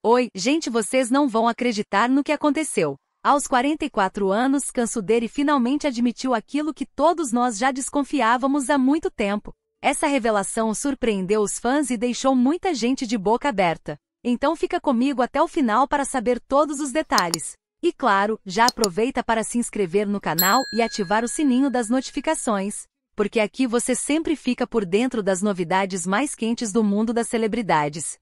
Oi, gente, vocês não vão acreditar no que aconteceu. Aos 44 anos, Kansuderi finalmente admitiu aquilo que todos nós já desconfiávamos há muito tempo. Essa revelação surpreendeu os fãs e deixou muita gente de boca aberta. Então fica comigo até o final para saber todos os detalhes. E claro, já aproveita para se inscrever no canal e ativar o sininho das notificações, porque aqui você sempre fica por dentro das novidades mais quentes do mundo das celebridades.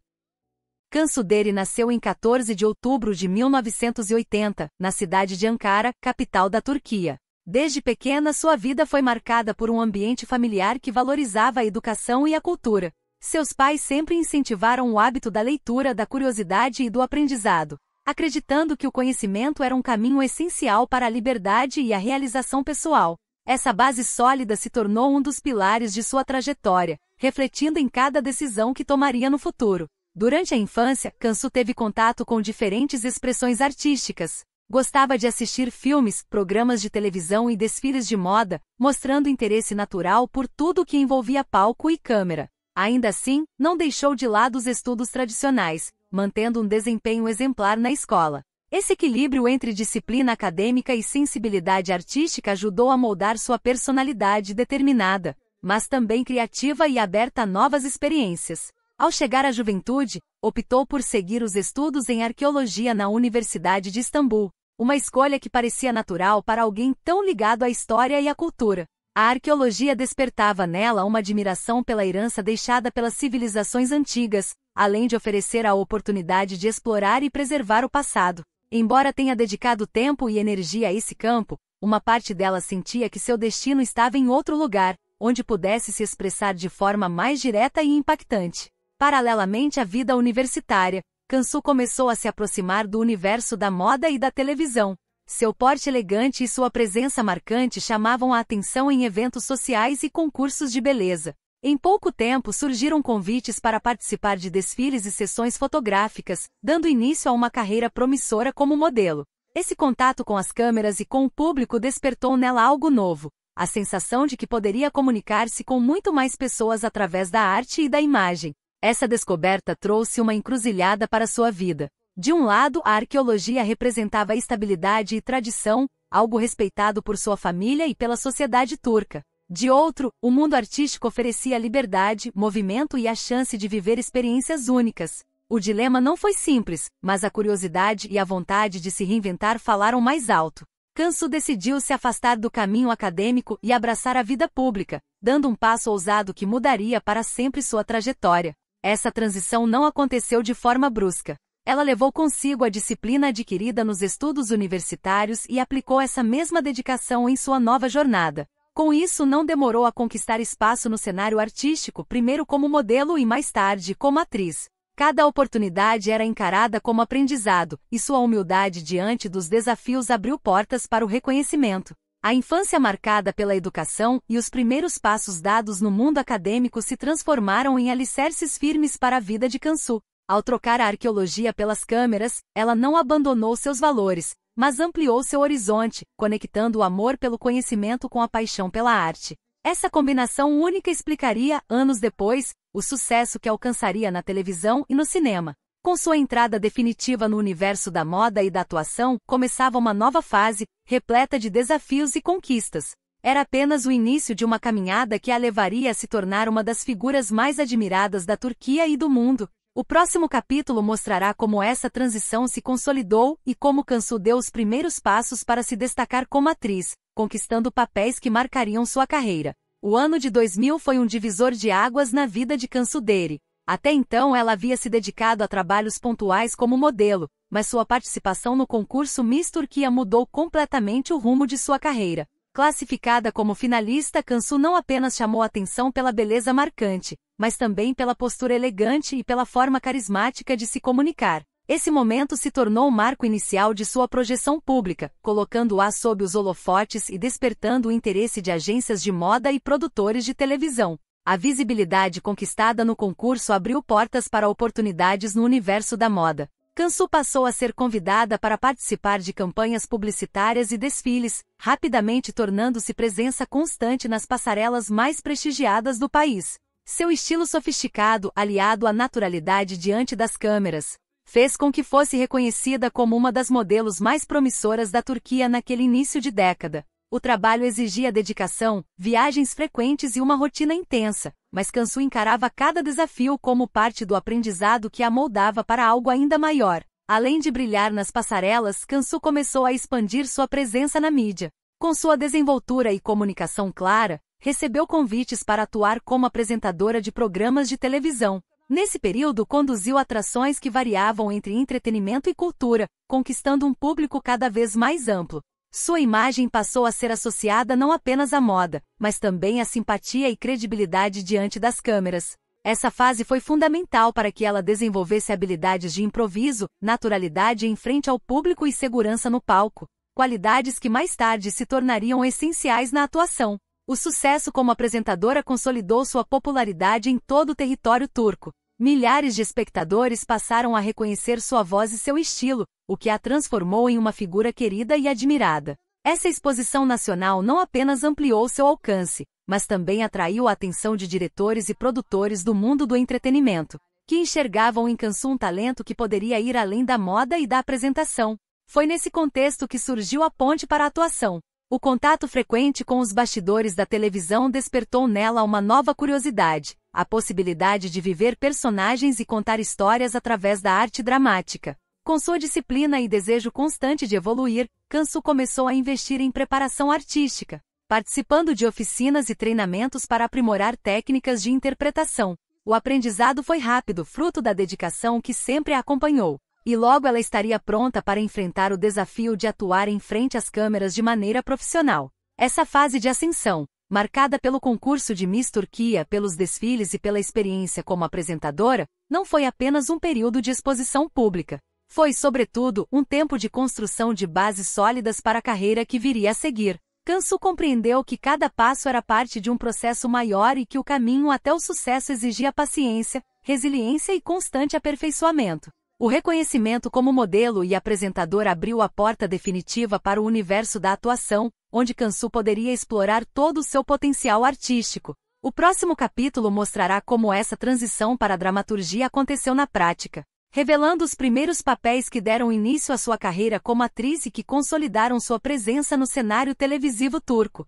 Kansuderi nasceu em 14 de outubro de 1980, na cidade de Ankara, capital da Turquia. Desde pequena, sua vida foi marcada por um ambiente familiar que valorizava a educação e a cultura. Seus pais sempre incentivaram o hábito da leitura, da curiosidade e do aprendizado, acreditando que o conhecimento era um caminho essencial para a liberdade e a realização pessoal. Essa base sólida se tornou um dos pilares de sua trajetória, refletindo em cada decisão que tomaria no futuro. Durante a infância, Kansu teve contato com diferentes expressões artísticas. Gostava de assistir filmes, programas de televisão e desfiles de moda, mostrando interesse natural por tudo que envolvia palco e câmera. Ainda assim, não deixou de lado os estudos tradicionais, mantendo um desempenho exemplar na escola. Esse equilíbrio entre disciplina acadêmica e sensibilidade artística ajudou a moldar sua personalidade determinada, mas também criativa e aberta a novas experiências. Ao chegar à juventude, optou por seguir os estudos em arqueologia na Universidade de Istambul, uma escolha que parecia natural para alguém tão ligado à história e à cultura. A arqueologia despertava nela uma admiração pela herança deixada pelas civilizações antigas, além de oferecer a oportunidade de explorar e preservar o passado. Embora tenha dedicado tempo e energia a esse campo, uma parte dela sentia que seu destino estava em outro lugar, onde pudesse se expressar de forma mais direta e impactante. Paralelamente à vida universitária, Kansu começou a se aproximar do universo da moda e da televisão. Seu porte elegante e sua presença marcante chamavam a atenção em eventos sociais e concursos de beleza. Em pouco tempo surgiram convites para participar de desfiles e sessões fotográficas, dando início a uma carreira promissora como modelo. Esse contato com as câmeras e com o público despertou nela algo novo, a sensação de que poderia comunicar-se com muito mais pessoas através da arte e da imagem. Essa descoberta trouxe uma encruzilhada para sua vida. De um lado, a arqueologia representava estabilidade e tradição, algo respeitado por sua família e pela sociedade turca. De outro, o mundo artístico oferecia liberdade, movimento e a chance de viver experiências únicas. O dilema não foi simples, mas a curiosidade e a vontade de se reinventar falaram mais alto. Kansu decidiu se afastar do caminho acadêmico e abraçar a vida pública, dando um passo ousado que mudaria para sempre sua trajetória. Essa transição não aconteceu de forma brusca. Ela levou consigo a disciplina adquirida nos estudos universitários e aplicou essa mesma dedicação em sua nova jornada. Com isso, não demorou a conquistar espaço no cenário artístico, primeiro como modelo e mais tarde como atriz. Cada oportunidade era encarada como aprendizado, e sua humildade diante dos desafios abriu portas para o reconhecimento. A infância marcada pela educação e os primeiros passos dados no mundo acadêmico se transformaram em alicerces firmes para a vida de Kansu. Ao trocar a arqueologia pelas câmeras, ela não abandonou seus valores, mas ampliou seu horizonte, conectando o amor pelo conhecimento com a paixão pela arte. Essa combinação única explicaria, anos depois, o sucesso que alcançaria na televisão e no cinema. Com sua entrada definitiva no universo da moda e da atuação, começava uma nova fase, repleta de desafios e conquistas. Era apenas o início de uma caminhada que a levaria a se tornar uma das figuras mais admiradas da Turquia e do mundo. O próximo capítulo mostrará como essa transição se consolidou e como Kansu deu os primeiros passos para se destacar como atriz, conquistando papéis que marcariam sua carreira. O ano de 2000 foi um divisor de águas na vida de Kansuderi. Até então ela havia se dedicado a trabalhos pontuais como modelo, mas sua participação no concurso Miss Turquia mudou completamente o rumo de sua carreira. Classificada como finalista, Kansu não apenas chamou atenção pela beleza marcante, mas também pela postura elegante e pela forma carismática de se comunicar. Esse momento se tornou o marco inicial de sua projeção pública, colocando-a sob os holofotes e despertando o interesse de agências de moda e produtores de televisão. A visibilidade conquistada no concurso abriu portas para oportunidades no universo da moda. Kansu passou a ser convidada para participar de campanhas publicitárias e desfiles, rapidamente tornando-se presença constante nas passarelas mais prestigiadas do país. Seu estilo sofisticado, aliado à naturalidade diante das câmeras, fez com que fosse reconhecida como uma das modelos mais promissoras da Turquia naquele início de década. O trabalho exigia dedicação, viagens frequentes e uma rotina intensa, mas Cansu encarava cada desafio como parte do aprendizado que a moldava para algo ainda maior. Além de brilhar nas passarelas, Cansu começou a expandir sua presença na mídia. Com sua desenvoltura e comunicação clara, recebeu convites para atuar como apresentadora de programas de televisão. Nesse período, conduziu atrações que variavam entre entretenimento e cultura, conquistando um público cada vez mais amplo. Sua imagem passou a ser associada não apenas à moda, mas também à simpatia e credibilidade diante das câmeras. Essa fase foi fundamental para que ela desenvolvesse habilidades de improviso, naturalidade em frente ao público e segurança no palco, qualidades que mais tarde se tornariam essenciais na atuação. O sucesso como apresentadora consolidou sua popularidade em todo o território turco. Milhares de espectadores passaram a reconhecer sua voz e seu estilo, o que a transformou em uma figura querida e admirada. Essa exposição nacional não apenas ampliou seu alcance, mas também atraiu a atenção de diretores e produtores do mundo do entretenimento, que enxergavam em Cansu um talento que poderia ir além da moda e da apresentação. Foi nesse contexto que surgiu a ponte para a atuação. O contato frequente com os bastidores da televisão despertou nela uma nova curiosidade, a possibilidade de viver personagens e contar histórias através da arte dramática. Com sua disciplina e desejo constante de evoluir, Cansu começou a investir em preparação artística, participando de oficinas e treinamentos para aprimorar técnicas de interpretação. O aprendizado foi rápido, fruto da dedicação que sempre a acompanhou. E logo ela estaria pronta para enfrentar o desafio de atuar em frente às câmeras de maneira profissional. Essa fase de ascensão, marcada pelo concurso de Miss Turquia, pelos desfiles e pela experiência como apresentadora, não foi apenas um período de exposição pública. Foi, sobretudo, um tempo de construção de bases sólidas para a carreira que viria a seguir. Cansu compreendeu que cada passo era parte de um processo maior e que o caminho até o sucesso exigia paciência, resiliência e constante aperfeiçoamento. O reconhecimento como modelo e apresentadora abriu a porta definitiva para o universo da atuação, onde Cansu poderia explorar todo o seu potencial artístico. O próximo capítulo mostrará como essa transição para a dramaturgia aconteceu na prática, revelando os primeiros papéis que deram início à sua carreira como atriz e que consolidaram sua presença no cenário televisivo turco.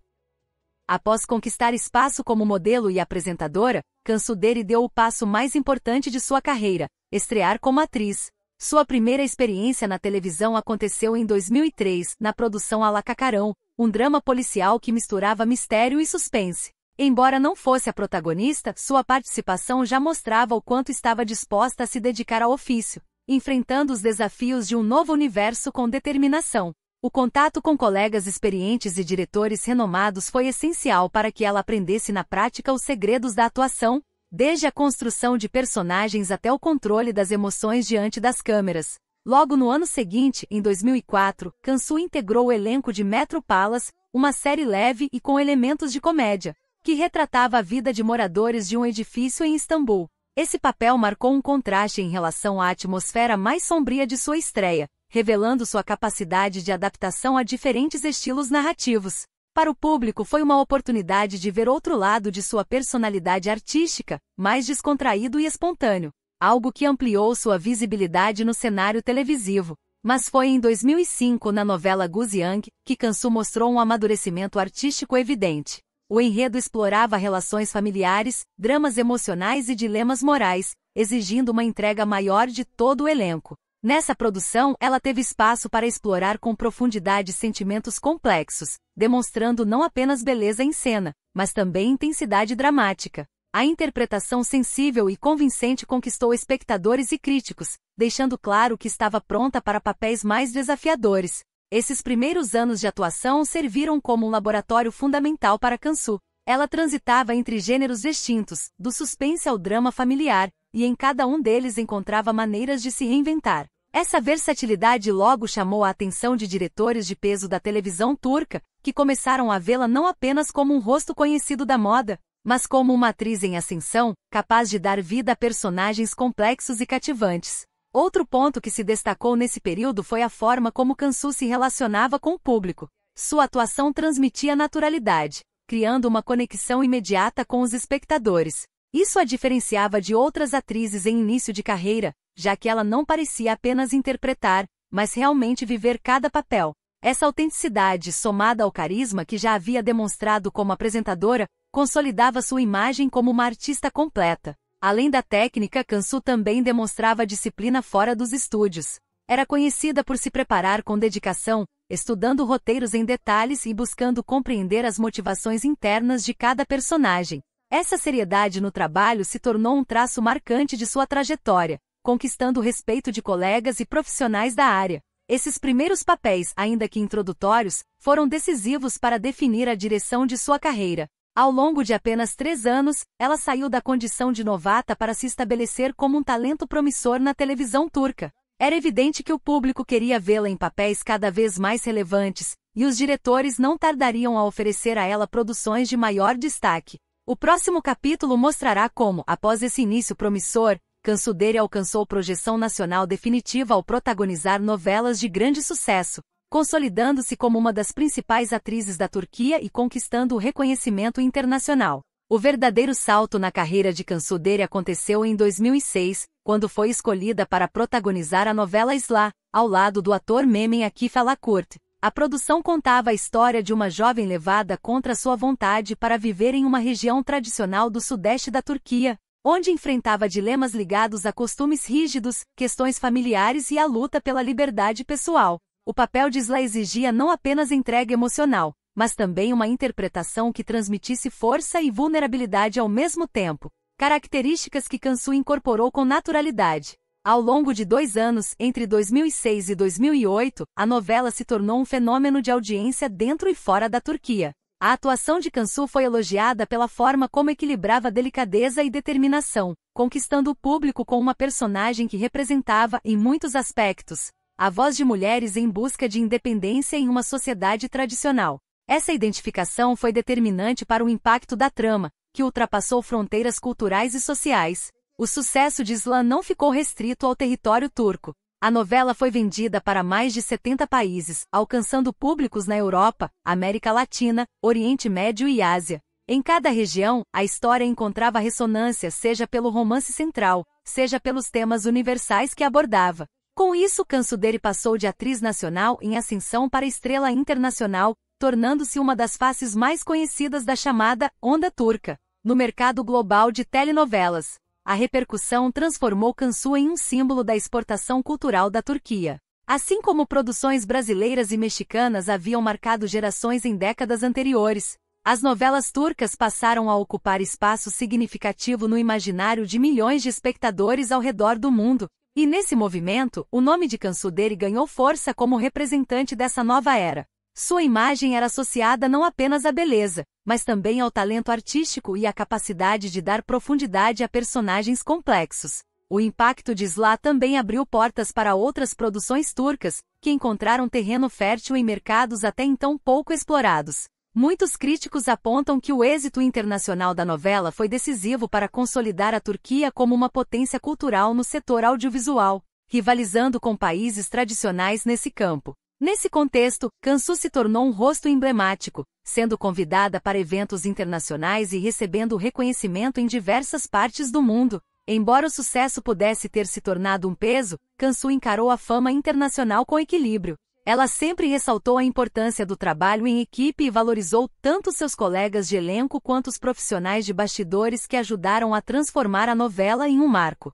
Após conquistar espaço como modelo e apresentadora, Cansu Deri deu o passo mais importante de sua carreira, estrear como atriz. Sua primeira experiência na televisão aconteceu em 2003, na produção Alacacarão, um drama policial que misturava mistério e suspense. Embora não fosse a protagonista, sua participação já mostrava o quanto estava disposta a se dedicar ao ofício, enfrentando os desafios de um novo universo com determinação. O contato com colegas experientes e diretores renomados foi essencial para que ela aprendesse na prática os segredos da atuação, desde a construção de personagens até o controle das emoções diante das câmeras. Logo no ano seguinte, em 2004, Cansu integrou o elenco de Metro Palace, uma série leve e com elementos de comédia, que retratava a vida de moradores de um edifício em Istambul. Esse papel marcou um contraste em relação à atmosfera mais sombria de sua estreia, revelando sua capacidade de adaptação a diferentes estilos narrativos. Para o público foi uma oportunidade de ver outro lado de sua personalidade artística, mais descontraído e espontâneo, algo que ampliou sua visibilidade no cenário televisivo. Mas foi em 2005, na novela Guziang, que Cansu mostrou um amadurecimento artístico evidente. O enredo explorava relações familiares, dramas emocionais e dilemas morais, exigindo uma entrega maior de todo o elenco. Nessa produção, ela teve espaço para explorar com profundidade sentimentos complexos, demonstrando não apenas beleza em cena, mas também intensidade dramática. A interpretação sensível e convincente conquistou espectadores e críticos, deixando claro que estava pronta para papéis mais desafiadores. Esses primeiros anos de atuação serviram como um laboratório fundamental para Cansu. Ela transitava entre gêneros distintos, do suspense ao drama familiar, e em cada um deles encontrava maneiras de se reinventar. Essa versatilidade logo chamou a atenção de diretores de peso da televisão turca, que começaram a vê-la não apenas como um rosto conhecido da moda, mas como uma atriz em ascensão, capaz de dar vida a personagens complexos e cativantes. Outro ponto que se destacou nesse período foi a forma como Cansu se relacionava com o público. Sua atuação transmitia naturalidade, criando uma conexão imediata com os espectadores. Isso a diferenciava de outras atrizes em início de carreira, já que ela não parecia apenas interpretar, mas realmente viver cada papel. Essa autenticidade, somada ao carisma que já havia demonstrado como apresentadora, consolidava sua imagem como uma artista completa. Além da técnica, Kansu também demonstrava disciplina fora dos estúdios. Era conhecida por se preparar com dedicação, estudando roteiros em detalhes e buscando compreender as motivações internas de cada personagem. Essa seriedade no trabalho se tornou um traço marcante de sua trajetória, conquistando o respeito de colegas e profissionais da área. Esses primeiros papéis, ainda que introdutórios, foram decisivos para definir a direção de sua carreira. Ao longo de apenas 3 anos, ela saiu da condição de novata para se estabelecer como um talento promissor na televisão turca. Era evidente que o público queria vê-la em papéis cada vez mais relevantes, e os diretores não tardariam a oferecer a ela produções de maior destaque. O próximo capítulo mostrará como, após esse início promissor, Kansu Deri alcançou projeção nacional definitiva ao protagonizar novelas de grande sucesso, consolidando-se como uma das principais atrizes da Turquia e conquistando o reconhecimento internacional. O verdadeiro salto na carreira de Kansu Deri aconteceu em 2006, quando foi escolhida para protagonizar a novela Islah, ao lado do ator Mehmet Akif Alakurt. A produção contava a história de uma jovem levada contra sua vontade para viver em uma região tradicional do sudeste da Turquia, onde enfrentava dilemas ligados a costumes rígidos, questões familiares e a luta pela liberdade pessoal. O papel de Islah exigia não apenas entrega emocional, mas também uma interpretação que transmitisse força e vulnerabilidade ao mesmo tempo, características que Kansu incorporou com naturalidade. Ao longo de 2 anos, entre 2006 e 2008, a novela se tornou um fenômeno de audiência dentro e fora da Turquia. A atuação de Kansu foi elogiada pela forma como equilibrava delicadeza e determinação, conquistando o público com uma personagem que representava, em muitos aspectos, a voz de mulheres em busca de independência em uma sociedade tradicional. Essa identificação foi determinante para o impacto da trama, que ultrapassou fronteiras culturais e sociais. O sucesso de Islah não ficou restrito ao território turco. A novela foi vendida para mais de 70 países, alcançando públicos na Europa, América Latina, Oriente Médio e Ásia. Em cada região, a história encontrava ressonância seja pelo romance central, seja pelos temas universais que abordava. Com isso, Kansu Deri passou de atriz nacional em ascensão para estrela internacional, tornando-se uma das faces mais conhecidas da chamada onda turca no mercado global de telenovelas. A repercussão transformou Kansu em um símbolo da exportação cultural da Turquia. Assim como produções brasileiras e mexicanas haviam marcado gerações em décadas anteriores, as novelas turcas passaram a ocupar espaço significativo no imaginário de milhões de espectadores ao redor do mundo. E nesse movimento, o nome de Kansu Deri ganhou força como representante dessa nova era. Sua imagem era associada não apenas à beleza, mas também ao talento artístico e à capacidade de dar profundidade a personagens complexos. O impacto de Islah também abriu portas para outras produções turcas, que encontraram terreno fértil em mercados até então pouco explorados. Muitos críticos apontam que o êxito internacional da novela foi decisivo para consolidar a Turquia como uma potência cultural no setor audiovisual, rivalizando com países tradicionais nesse campo. Nesse contexto, Kansu se tornou um rosto emblemático, sendo convidada para eventos internacionais e recebendo reconhecimento em diversas partes do mundo. Embora o sucesso pudesse ter se tornado um peso, Kansu encarou a fama internacional com equilíbrio. Ela sempre ressaltou a importância do trabalho em equipe e valorizou tanto seus colegas de elenco quanto os profissionais de bastidores que ajudaram a transformar a novela em um marco.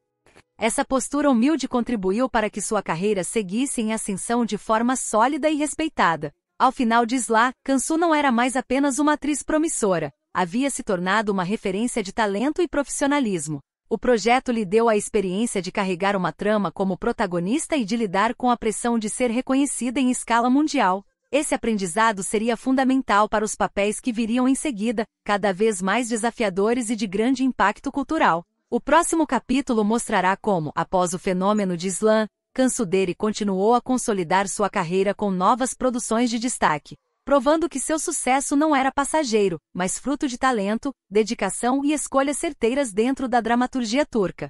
Essa postura humilde contribuiu para que sua carreira seguisse em ascensão de forma sólida e respeitada. Ao final de Islah, Kansu não era mais apenas uma atriz promissora, havia se tornado uma referência de talento e profissionalismo. O projeto lhe deu a experiência de carregar uma trama como protagonista e de lidar com a pressão de ser reconhecida em escala mundial. Esse aprendizado seria fundamental para os papéis que viriam em seguida, cada vez mais desafiadores e de grande impacto cultural. O próximo capítulo mostrará como, após o fenômeno de Islah, Kansu Deri continuou a consolidar sua carreira com novas produções de destaque, provando que seu sucesso não era passageiro, mas fruto de talento, dedicação e escolhas certeiras dentro da dramaturgia turca.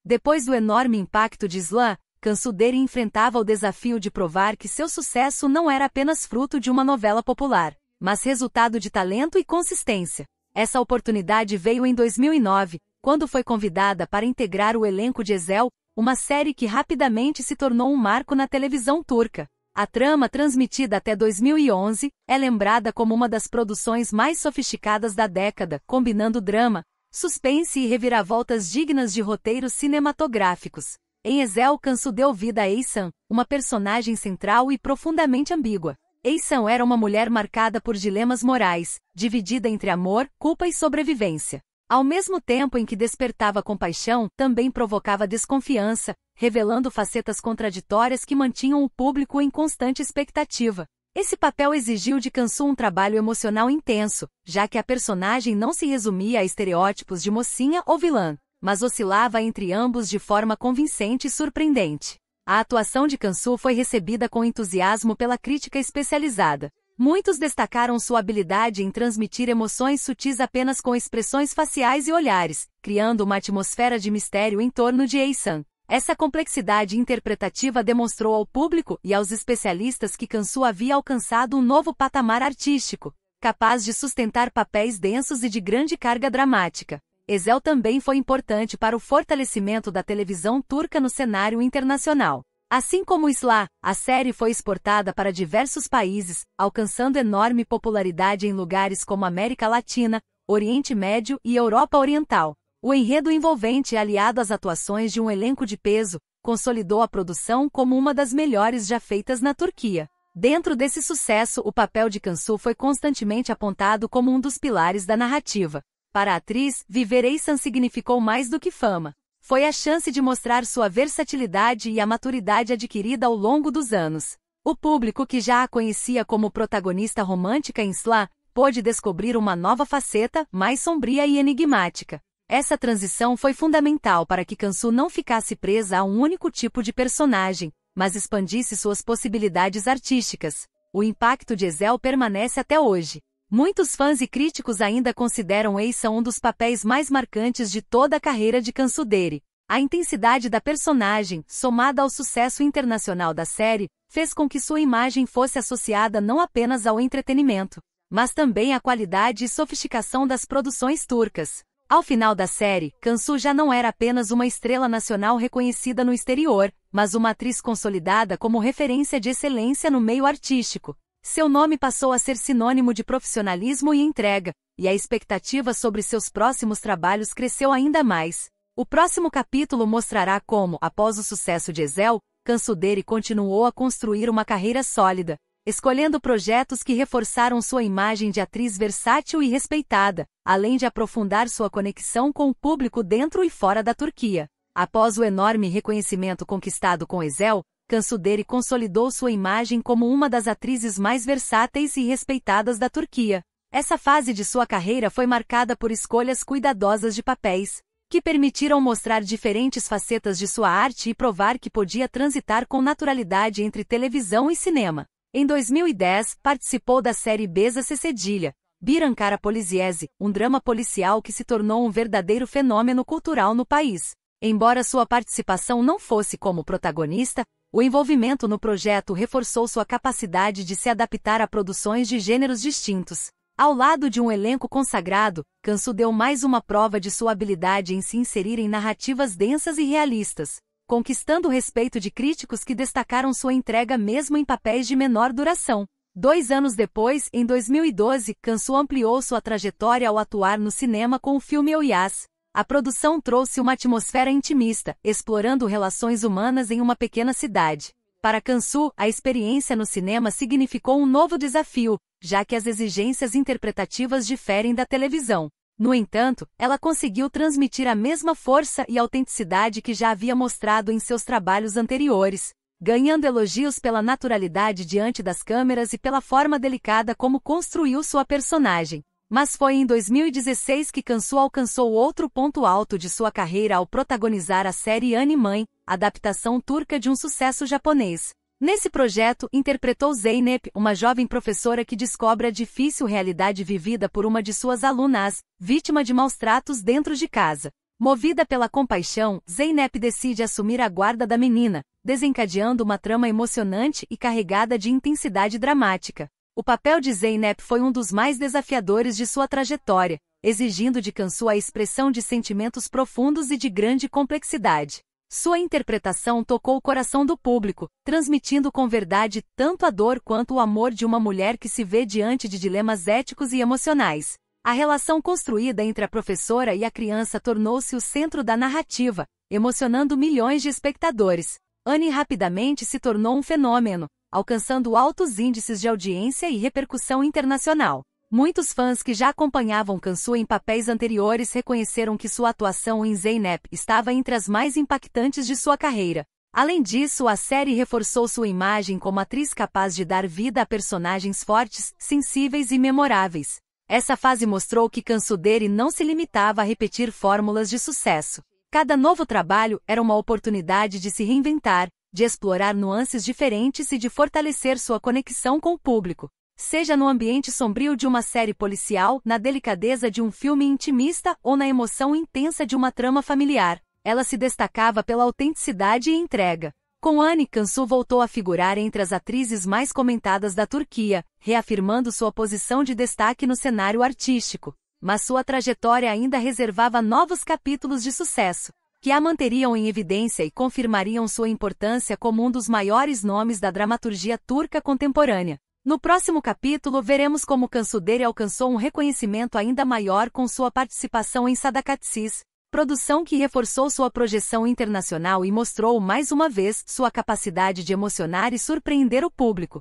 Depois do enorme impacto de Islah, Kansu Deri enfrentava o desafio de provar que seu sucesso não era apenas fruto de uma novela popular, mas resultado de talento e consistência. Essa oportunidade veio em 2009, quando foi convidada para integrar o elenco de Ezel, uma série que rapidamente se tornou um marco na televisão turca. A trama, transmitida até 2011, é lembrada como uma das produções mais sofisticadas da década, combinando drama, suspense e reviravoltas dignas de roteiros cinematográficos. Em Ezel, Cansu deu vida a Eysan, uma personagem central e profundamente ambígua. Eysan era uma mulher marcada por dilemas morais, dividida entre amor, culpa e sobrevivência. Ao mesmo tempo em que despertava compaixão, também provocava desconfiança, revelando facetas contraditórias que mantinham o público em constante expectativa. Esse papel exigiu de Cansu um trabalho emocional intenso, já que a personagem não se resumia a estereótipos de mocinha ou vilã, mas oscilava entre ambos de forma convincente e surpreendente. A atuação de Cansu foi recebida com entusiasmo pela crítica especializada. Muitos destacaram sua habilidade em transmitir emoções sutis apenas com expressões faciais e olhares, criando uma atmosfera de mistério em torno de Eysan. Essa complexidade interpretativa demonstrou ao público e aos especialistas que Cansu havia alcançado um novo patamar artístico, capaz de sustentar papéis densos e de grande carga dramática. Ezel também foi importante para o fortalecimento da televisão turca no cenário internacional. Assim como Isla, a série foi exportada para diversos países, alcançando enorme popularidade em lugares como América Latina, Oriente Médio e Europa Oriental. O enredo envolvente, aliado às atuações de um elenco de peso, consolidou a produção como uma das melhores já feitas na Turquia. Dentro desse sucesso, o papel de Cansu foi constantemente apontado como um dos pilares da narrativa. Para a atriz, viver Eysan significou mais do que fama. Foi a chance de mostrar sua versatilidade e a maturidade adquirida ao longo dos anos. O público que já a conhecia como protagonista romântica em Isla, pôde descobrir uma nova faceta, mais sombria e enigmática. Essa transição foi fundamental para que Cansu não ficasse presa a um único tipo de personagem, mas expandisse suas possibilidades artísticas. O impacto de Ezel permanece até hoje. Muitos fãs e críticos ainda consideram Eysan um dos papéis mais marcantes de toda a carreira de Cansu Deri. A intensidade da personagem, somada ao sucesso internacional da série, fez com que sua imagem fosse associada não apenas ao entretenimento, mas também à qualidade e sofisticação das produções turcas. Ao final da série, Cansu já não era apenas uma estrela nacional reconhecida no exterior, mas uma atriz consolidada como referência de excelência no meio artístico. Seu nome passou a ser sinônimo de profissionalismo e entrega, e a expectativa sobre seus próximos trabalhos cresceu ainda mais. O próximo capítulo mostrará como, após o sucesso de Ezel, Cansu Deri continuou a construir uma carreira sólida, escolhendo projetos que reforçaram sua imagem de atriz versátil e respeitada, além de aprofundar sua conexão com o público dentro e fora da Turquia. Após o enorme reconhecimento conquistado com Ezel, Cansu Deri consolidou sua imagem como uma das atrizes mais versáteis e respeitadas da Turquia. Essa fase de sua carreira foi marcada por escolhas cuidadosas de papéis, que permitiram mostrar diferentes facetas de sua arte e provar que podia transitar com naturalidade entre televisão e cinema. Em 2010, participou da série Beza Cedilha, Bir Ankara Polisiezi, um drama policial que se tornou um verdadeiro fenômeno cultural no país. Embora sua participação não fosse como protagonista, o envolvimento no projeto reforçou sua capacidade de se adaptar a produções de gêneros distintos. Ao lado de um elenco consagrado, Cansu deu mais uma prova de sua habilidade em se inserir em narrativas densas e realistas, conquistando o respeito de críticos que destacaram sua entrega mesmo em papéis de menor duração. 2 anos depois, em 2012, Cansu ampliou sua trajetória ao atuar no cinema com o filme Oyas. A produção trouxe uma atmosfera intimista, explorando relações humanas em uma pequena cidade. Para Cansu, a experiência no cinema significou um novo desafio, já que as exigências interpretativas diferem da televisão. No entanto, ela conseguiu transmitir a mesma força e autenticidade que já havia mostrado em seus trabalhos anteriores, ganhando elogios pela naturalidade diante das câmeras e pela forma delicada como construiu sua personagem. Mas foi em 2016 que Cansu alcançou outro ponto alto de sua carreira ao protagonizar a série Mãe, adaptação turca de um sucesso japonês. Nesse projeto, interpretou Zeynep, uma jovem professora que descobre a difícil realidade vivida por uma de suas alunas, vítima de maus-tratos dentro de casa. Movida pela compaixão, Zeynep decide assumir a guarda da menina, desencadeando uma trama emocionante e carregada de intensidade dramática. O papel de Zeynep foi um dos mais desafiadores de sua trajetória, exigindo de Cansu a expressão de sentimentos profundos e de grande complexidade. Sua interpretação tocou o coração do público, transmitindo com verdade tanto a dor quanto o amor de uma mulher que se vê diante de dilemas éticos e emocionais. A relação construída entre a professora e a criança tornou-se o centro da narrativa, emocionando milhões de espectadores. Annie rapidamente se tornou um fenômeno, alcançando altos índices de audiência e repercussão internacional. Muitos fãs que já acompanhavam Kansu em papéis anteriores reconheceram que sua atuação em Zeynep estava entre as mais impactantes de sua carreira. Além disso, a série reforçou sua imagem como atriz capaz de dar vida a personagens fortes, sensíveis e memoráveis. Essa fase mostrou que Kansu Deri não se limitava a repetir fórmulas de sucesso. Cada novo trabalho era uma oportunidade de se reinventar, de explorar nuances diferentes e de fortalecer sua conexão com o público. Seja no ambiente sombrio de uma série policial, na delicadeza de um filme intimista ou na emoção intensa de uma trama familiar, ela se destacava pela autenticidade e entrega. Com Annie, Kansu voltou a figurar entre as atrizes mais comentadas da Turquia, reafirmando sua posição de destaque no cenário artístico. Mas sua trajetória ainda reservava novos capítulos de sucesso, que a manteriam em evidência e confirmariam sua importância como um dos maiores nomes da dramaturgia turca contemporânea. No próximo capítulo veremos como Kansu Deri alcançou um reconhecimento ainda maior com sua participação em Sadakatsiz, produção que reforçou sua projeção internacional e mostrou mais uma vez sua capacidade de emocionar e surpreender o público.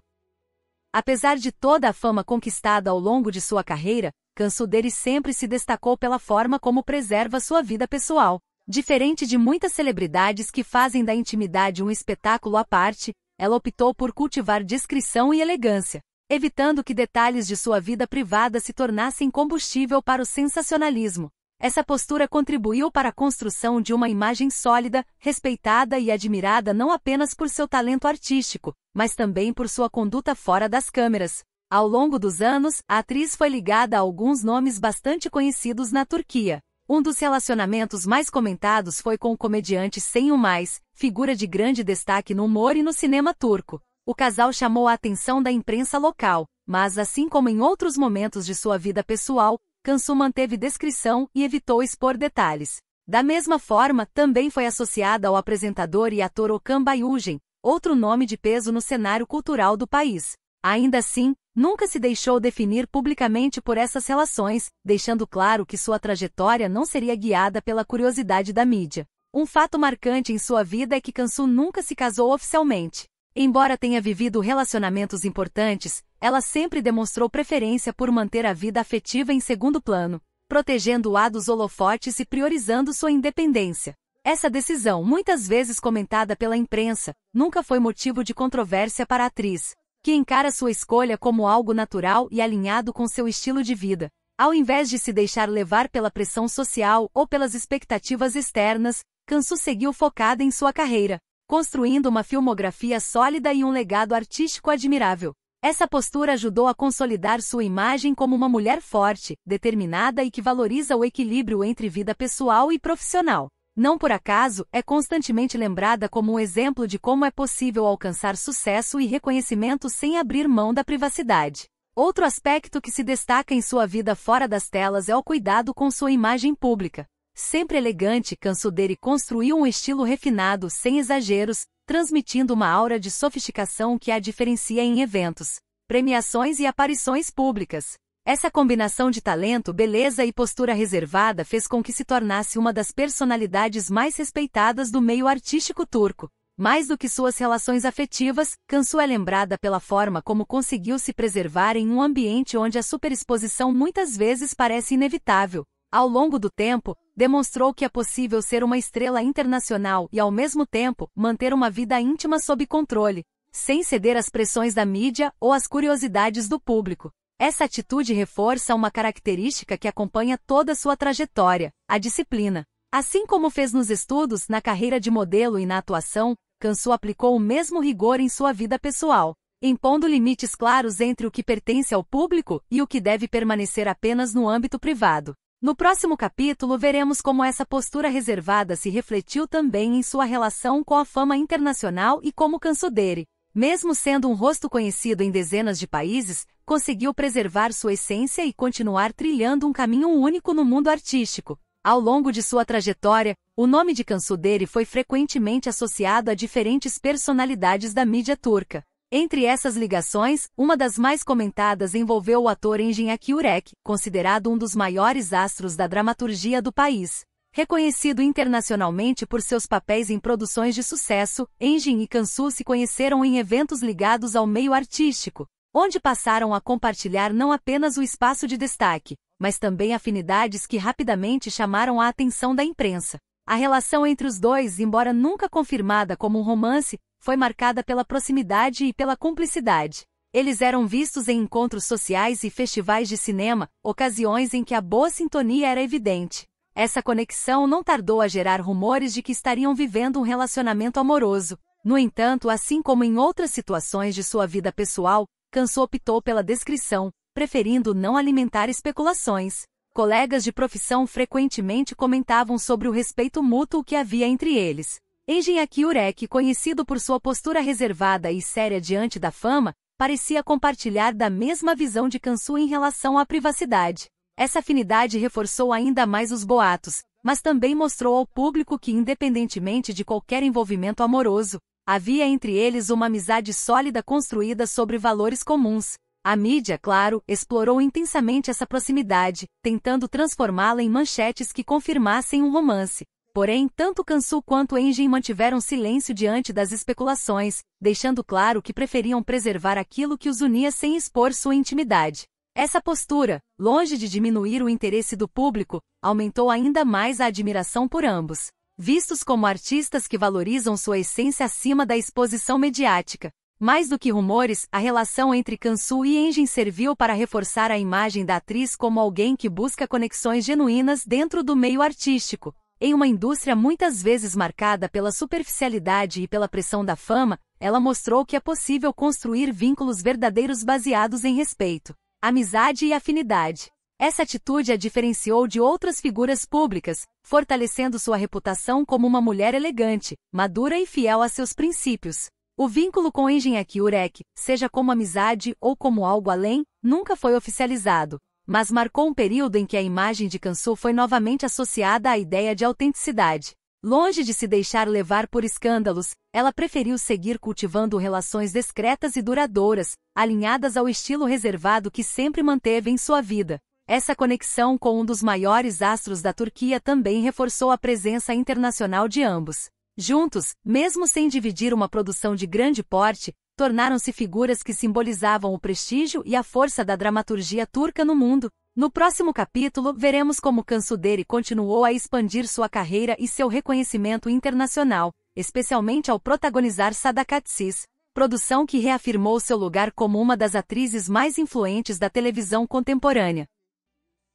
Apesar de toda a fama conquistada ao longo de sua carreira, Kansu Deri sempre se destacou pela forma como preserva sua vida pessoal. Diferente de muitas celebridades que fazem da intimidade um espetáculo à parte, ela optou por cultivar discrição e elegância, evitando que detalhes de sua vida privada se tornassem combustível para o sensacionalismo. Essa postura contribuiu para a construção de uma imagem sólida, respeitada e admirada não apenas por seu talento artístico, mas também por sua conduta fora das câmeras. Ao longo dos anos, a atriz foi ligada a alguns nomes bastante conhecidos na Turquia. Um dos relacionamentos mais comentados foi com o comediante Cem Yılmaz, figura de grande destaque no humor e no cinema turco. O casal chamou a atenção da imprensa local, mas assim como em outros momentos de sua vida pessoal, Kansu manteve discrição e evitou expor detalhes. Da mesma forma, também foi associada ao apresentador e ator Okan Bayülgen, outro nome de peso no cenário cultural do país. Ainda assim, nunca se deixou definir publicamente por essas relações, deixando claro que sua trajetória não seria guiada pela curiosidade da mídia. Um fato marcante em sua vida é que Kansu nunca se casou oficialmente. Embora tenha vivido relacionamentos importantes, ela sempre demonstrou preferência por manter a vida afetiva em segundo plano, protegendo-a dos holofotes e priorizando sua independência. Essa decisão, muitas vezes comentada pela imprensa, nunca foi motivo de controvérsia para a atriz, que encara sua escolha como algo natural e alinhado com seu estilo de vida. Ao invés de se deixar levar pela pressão social ou pelas expectativas externas, Kansu seguiu focada em sua carreira, construindo uma filmografia sólida e um legado artístico admirável. Essa postura ajudou a consolidar sua imagem como uma mulher forte, determinada e que valoriza o equilíbrio entre vida pessoal e profissional. Não por acaso, é constantemente lembrada como um exemplo de como é possível alcançar sucesso e reconhecimento sem abrir mão da privacidade. Outro aspecto que se destaca em sua vida fora das telas é o cuidado com sua imagem pública. Sempre elegante, Kansu Deri construiu um estilo refinado, sem exageros, transmitindo uma aura de sofisticação que a diferencia em eventos, premiações e aparições públicas. Essa combinação de talento, beleza e postura reservada fez com que se tornasse uma das personalidades mais respeitadas do meio artístico turco. Mais do que suas relações afetivas, Kansu é lembrada pela forma como conseguiu se preservar em um ambiente onde a superexposição muitas vezes parece inevitável. Ao longo do tempo, demonstrou que é possível ser uma estrela internacional e, ao mesmo tempo, manter uma vida íntima sob controle, sem ceder às pressões da mídia ou às curiosidades do público. Essa atitude reforça uma característica que acompanha toda sua trajetória, a disciplina. Assim como fez nos estudos, na carreira de modelo e na atuação, Kansu aplicou o mesmo rigor em sua vida pessoal, impondo limites claros entre o que pertence ao público e o que deve permanecer apenas no âmbito privado. No próximo capítulo veremos como essa postura reservada se refletiu também em sua relação com a fama internacional e como Kansu Deri, mesmo sendo um rosto conhecido em dezenas de países, conseguiu preservar sua essência e continuar trilhando um caminho único no mundo artístico. Ao longo de sua trajetória, o nome de Cansu Deri foi frequentemente associado a diferentes personalidades da mídia turca. Entre essas ligações, uma das mais comentadas envolveu o ator Engin Akyurek, considerado um dos maiores astros da dramaturgia do país. Reconhecido internacionalmente por seus papéis em produções de sucesso, Engin e Cansu se conheceram em eventos ligados ao meio artístico, onde passaram a compartilhar não apenas o espaço de destaque, mas também afinidades que rapidamente chamaram a atenção da imprensa. A relação entre os dois, embora nunca confirmada como um romance, foi marcada pela proximidade e pela cumplicidade. Eles eram vistos em encontros sociais e festivais de cinema, ocasiões em que a boa sintonia era evidente. Essa conexão não tardou a gerar rumores de que estariam vivendo um relacionamento amoroso. No entanto, assim como em outras situações de sua vida pessoal, Cansu optou pela discrição, preferindo não alimentar especulações. Colegas de profissão frequentemente comentavam sobre o respeito mútuo que havia entre eles. Engin Akyurek, conhecido por sua postura reservada e séria diante da fama, parecia compartilhar da mesma visão de Cansu em relação à privacidade. Essa afinidade reforçou ainda mais os boatos, mas também mostrou ao público que, independentemente de qualquer envolvimento amoroso, havia entre eles uma amizade sólida construída sobre valores comuns. A mídia, claro, explorou intensamente essa proximidade, tentando transformá-la em manchetes que confirmassem um romance. Porém, tanto Cansu quanto Engin mantiveram silêncio diante das especulações, deixando claro que preferiam preservar aquilo que os unia sem expor sua intimidade. Essa postura, longe de diminuir o interesse do público, aumentou ainda mais a admiração por ambos. Vistos como artistas que valorizam sua essência acima da exposição mediática. Mais do que rumores, a relação entre Cansu e Engin serviu para reforçar a imagem da atriz como alguém que busca conexões genuínas dentro do meio artístico. Em uma indústria muitas vezes marcada pela superficialidade e pela pressão da fama, ela mostrou que é possível construir vínculos verdadeiros baseados em respeito, amizade e afinidade. Essa atitude a diferenciou de outras figuras públicas, fortalecendo sua reputação como uma mulher elegante, madura e fiel a seus princípios. O vínculo com Engin Akyurek, seja como amizade ou como algo além, nunca foi oficializado, mas marcou um período em que a imagem de Cansu foi novamente associada à ideia de autenticidade. Longe de se deixar levar por escândalos, ela preferiu seguir cultivando relações discretas e duradouras, alinhadas ao estilo reservado que sempre manteve em sua vida. Essa conexão com um dos maiores astros da Turquia também reforçou a presença internacional de ambos. Juntos, mesmo sem dividir uma produção de grande porte, tornaram-se figuras que simbolizavam o prestígio e a força da dramaturgia turca no mundo. No próximo capítulo, veremos como Cansu Deri continuou a expandir sua carreira e seu reconhecimento internacional, especialmente ao protagonizar Sadakatsiz, produção que reafirmou seu lugar como uma das atrizes mais influentes da televisão contemporânea.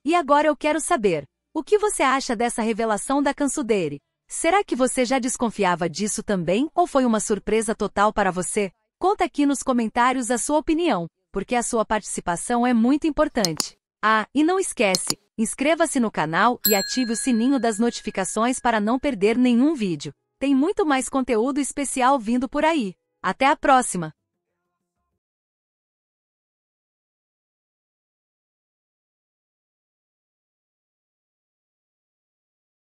E agora eu quero saber, o que você acha dessa revelação da Cansu Deri? Será que você já desconfiava disso também ou foi uma surpresa total para você? Conta aqui nos comentários a sua opinião, porque a sua participação é muito importante. Ah, e não esquece, inscreva-se no canal e ative o sininho das notificações para não perder nenhum vídeo. Tem muito mais conteúdo especial vindo por aí. Até a próxima!